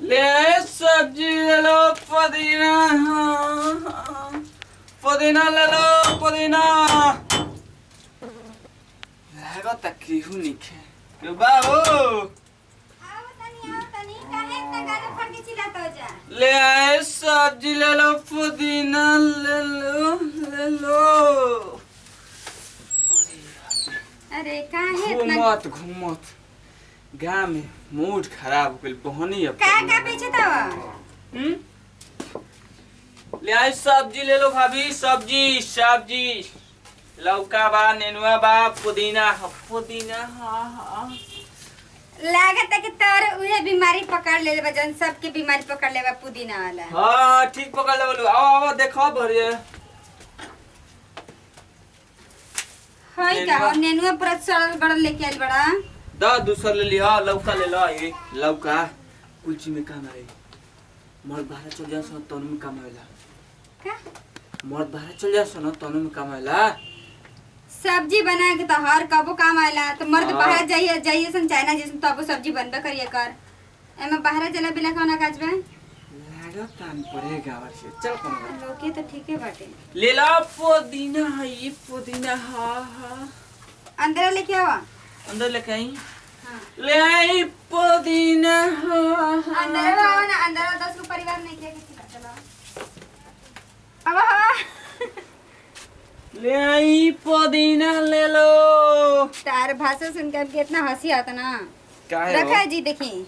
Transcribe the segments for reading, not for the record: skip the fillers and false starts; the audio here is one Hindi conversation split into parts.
ले आए सब्जी ले लो पुदीना। पुदीना ले लो पुदीना। लागो तक केहू निखे के बाबू ले आए सब्जी ले लो पुदीना ले लो ले लो। अरे काहे इतना घूमत घूमत गाँव में मूड खराब हो गई बहनी अब का बेचे तवा? ले आई सब्जी ले लो भाभी सब्जी सब्जी लौका बा नेनुआ बा पुदीना पुदीना। हाँ हाँ लागत है कि तोर उहे बीमारी पकड़ ले बा जन सबके बीमारी पकड़ ले बा पुदीना वाला। हाँ ठीक पकड़ ले बोलो आओ आओ देखो भरिए होई का और नेनुआ पूरा सड़ल गड़ल लेके आइल बड़ा। दा दूसर ले लिया लौका ले लो ये लौका कुछ में काम आए मर्द बाहर चल जा सो तनु में काम आवेला का मर्द बाहर चल जा सो तनु में काम आवेला। सब्जी बना के तो हर कबो काम आएला तो मर्द बाहर जाइए जाइए सन चाइना जैसे तब सब्जी बनबे करिए कर एमे बाहर चला बिना खाना काज बे लागत तान पड़ेगा वर्षे चल कौन लोके तो ठीक है बाटे। ले लो पुदीना है ये पुदीना। हाँ हाँ अंदर लेके आवा अंदर लेके आई। हां ले आई पुदीना। हाँ हाँ अंदर आवा ना अंदर 10 को परिवार नहीं के चलो अब हवा ले आई पुदीना ले लो। तार भाषा सुन के कितना हंसी आता ना। क्या है रखा है जी देखी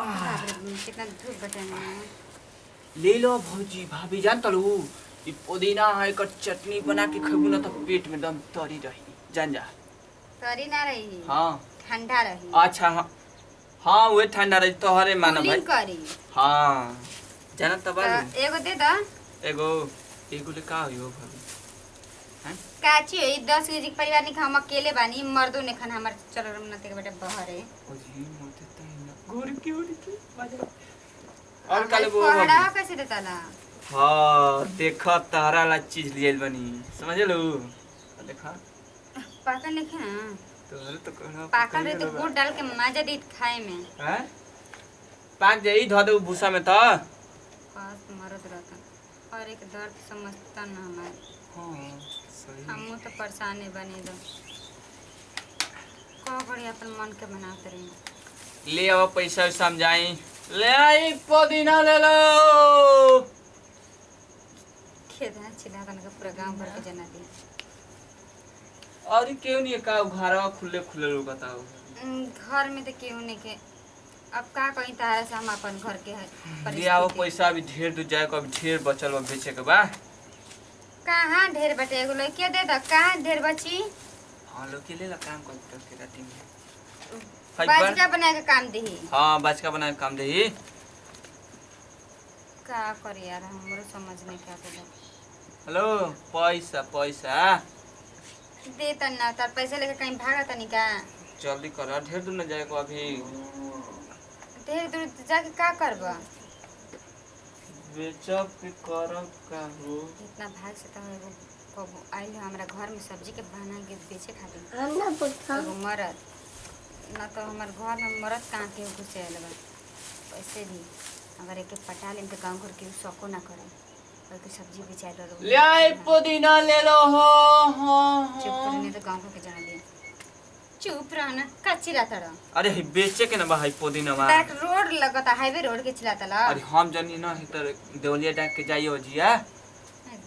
कितना धूप बटाना। ले लो भौजी भाभी जान तलू ये पुदीना है कर चटनी बना के खबू ना तो पेट में दम तरी रही जान जा। तरी ना रही हाँ ठंडा रही। अच्छा हाँ हाँ वो ठंडा रही तो हरे मानव भाई करी। हाँ जाना तब एगो दे दा एगो एगो ले का हो भाभी हैं काची है 10 केजी के परिवार नहीं हम अकेले बानी मर्दों ने खाना हमार चरम न ते बेटा बहर है ओ जी मोते तो ना गोरी की बाजा और काले वो पहड़ा कैसे देता ला। हाँ देखा तारा ला चीज लिए बनी समझ लो देखा पाकल नहीं खा तो तो कहना पाकल रे तो गुड़ डाल के मजा दी खाए में हैं पाक जाई धो दे भूसा में तो पास मरद रहता और एक दर्द समझता ना हमारे। हां सही हम तो परेशान बने दो का करी अपन मन के बनाते रही। ले आओ पैसा समझाई ले आई पुदीना ले लो। खेत है चिल्ला का पूरा गांव भर के जना दी और क्यों नहीं का घरवा खुले खुले लोग बताओ घर में तो क्यों नहीं के अब का कहीं तारा से हम अपन घर के है ले आओ पैसा अभी ढेर दू जाए को अभी ढेर बचल बा बेचे के बा। कहाँ ढेर बटे एगो लइके दे द कहाँ ढेर बची। हां लोग के ले ला काम कर के राती में बाजका बना के काम देही। हां बाजका बना के काम देही का करी यार हमरो समझ नहीं क्या पड़ा। हेलो पैसा पैसा दे त ना तार पैसा लेके कहीं भागा तनी का जल्दी कर ढेर दूर न जाए को अभी ढेर दूर जाके का करबा बेचब के करब का हो इतना भाग से तो एगो कबो आइल हमरा घर में सब्जी के बना के बेचे खातिर एगो मरद ना तो हमार घर में मरद कहाँ के घुसे आइल बा वैसे भी अगर एक पटा लेम तो गाँव घर के शौको ना करे और के सब्जी बेचाए लो ले आई पुदीना ले लो। हो हो चुप करने तो गाँव घर के जाना दिया चुप रहना कच्ची रहता रहा। अरे बेचे के ना भाई पुदीना मा ताक रोड लगता हाईवे रोड के चिल्लाता ला। अरे हम जनी ना इधर देवलिया डाक के जाइयो जिया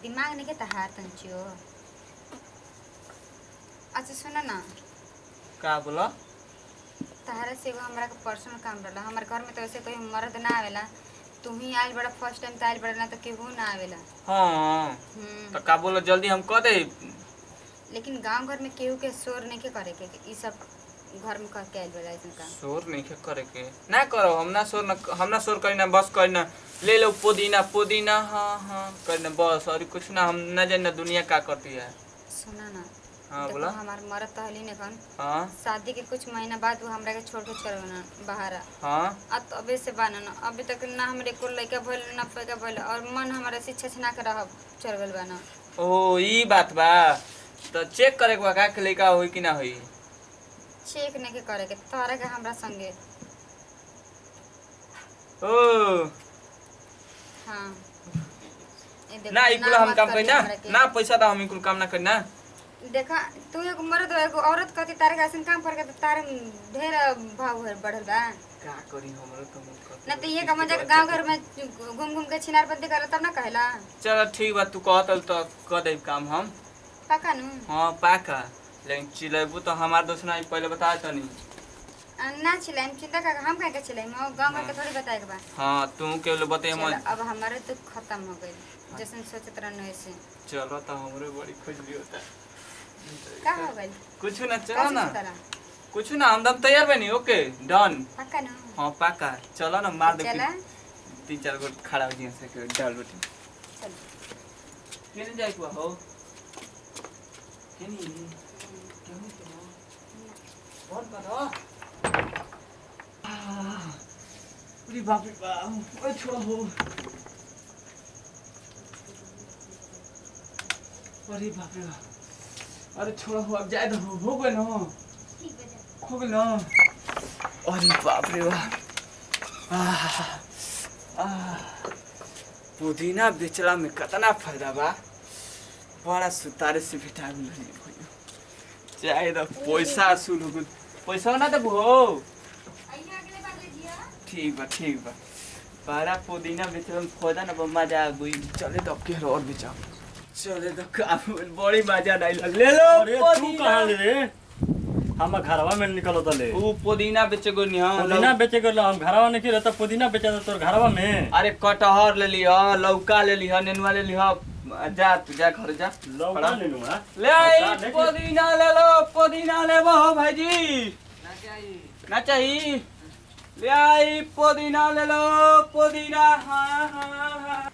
दिमाग नहीं के तहार तंचियो। अच्छा सुना ना का बोला तहारा से एगो हमरा के पर्सनल काम रहला हमार घर में तो ऐसे कोई मर्द ना आवेला तुम ही आइल बड़ा फर्स्ट टाइम तो आइल बड़ा ना तो केहू ना आवेला। हां तो का बोला जल्दी हम कह दे लेकिन गांव घर में केहू के शोर नहीं के करे के ई सब घर में कह के आइल बड़ा ऐसन काम शोर नहीं के करे के ना करो हम ना शोर करना बस करना ले लो पुदीना पुदीना। हां हां करना बस और कुछ ना हम ना जाने दुनिया का करती है। सुना ना हां बोला हमार मरद तहली ने कन हां शादी के कुछ महीना बाद वो हमरा के छोड़ के चल गना बाहर। हां अब तो अबे से बाना अभी तक ना हमरे को लइका भइल ना पैका भइल और मन हमारा शिक्षा छना के रह चल गल बाना। ओ ई बात बा तो चेक करे के लइका होई कि ना होई चेक नहीं के करे के तोरा के हमरा संगे ओ हाँ ए देखो, ना इकुल हम मत काम करिए करना हमरा के। ना पैसा दा हम इकुल काम ना करना। देखा तू एगो मर्द हो, एगो औरत कति तारे का ऐसन काम करके तो तारे ढेर भाव बढ़ल बा। का करी हमरो तो मन करत ना तो ये का मजा गांव घर में घूम घूम के छिनारबंदी कर तब ना कहेला। चल ठीक बा, तू कहतल तो कर दे काम हम। पका नु हाँ पाका, लेकिन चिलेबू तो हमार दोस्त ना पहले बता तनी। ना चिल्लाइम, चिंता का हम काहे के चिल्लाइम, गांव घर के थोड़ी बताए के बा। हाँ तू के लोग बते चलो, मन। अब हमारे तो खत्म हो गई जैसे सोचत रहन वैसे। चलो तो हमरे बड़ी खुशी होता है। का हो गई कुछ ना, का चलो ना सोचत रहा? कुछ ना, हम दम तैयार बनी। Okay done. पक्का नु हाँ पाका, चलो ना मार दे। चला 3-4 गो खड़ा हो जी से के डाल रोटी। चल केने जाई को हो? केनी केहू तो फोन करो। अरे बाप रे बाप, ओए छोड़ा हो। अरे बाप रे बाप, अरे छोड़ा हो, अब जाए तो हो गए ना, हो गए ना। अरे बाप रे बाप, पुदीना बेचला में कितना फायदा बा, बड़ा सुतारे से विटामिन है भैया। चाहे तो पैसा असूल हो गई, पैसा ना देबो हो। ठीक बा ठीक बा, बड़ा पुदीना बेचला में फायदा ना बा, मजा आ गई। चले तो के और बेचाओ, चले तो काम बड़ी मजा नहीं लग। ले लो अरे तू कहाँ ले रे? हम घरवा में निकलो तले। वो पुदीना बेचे गो नहीं हम पुदीना बेचे कर हम घरवा नहीं रहता, पुदीना बेचा था तोर घरवा में। अरे कटहर ले लिहा, लौका ले लिहा, नेनुआ ले लिहा। जा तू जा घर जा। लौका ले लूँ हाँ? ले आई पुदीना ले लो, पुदीना ले वो भाईजी। ना चाहिए, ले आई पुदीना ले लो, पुदीना। हाँ हाँ हाँ